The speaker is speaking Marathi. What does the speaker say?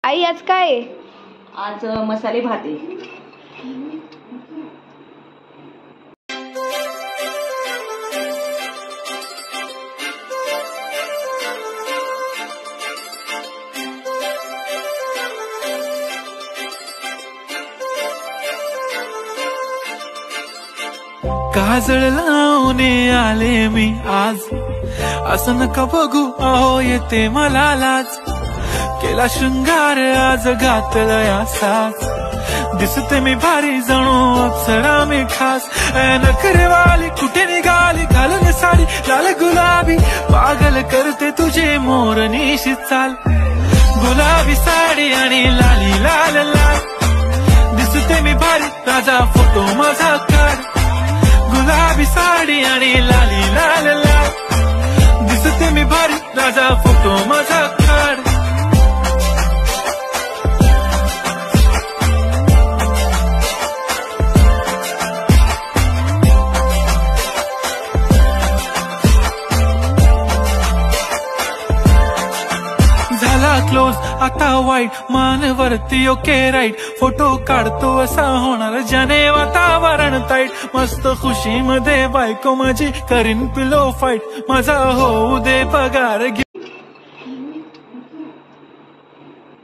आई आज काय आहे? आज मसाले भात आहे. काजळ लावून आले मी आज, असं नका बघू अहो येते मला लाज. केला शृंगार आज घातला साज, दिसते मी भारी जणू अप्सरा मी खास. नखरेवाली कुठे निघाली घालून साडी लाल गुलाबी, पागल करते तुझे मोरनीशी चाल. गुलाबी साडी आणि लाली लाल लाल, दिसते मी भारी राजा फोटो माझा काढ. गुलाबी साडी आणि लाली लाल लाल, दिसते मी भारी राजा फोटो माझा काढ. झाला क्लोज आता वाईट, मानवरती ओके राईट. फोटो काढतो असा होणार ज्याने वातावरण ताईट. मस्त खुशी मध्ये बायको माझी करीन पिलो फाईट, माझा होऊ दे पगार.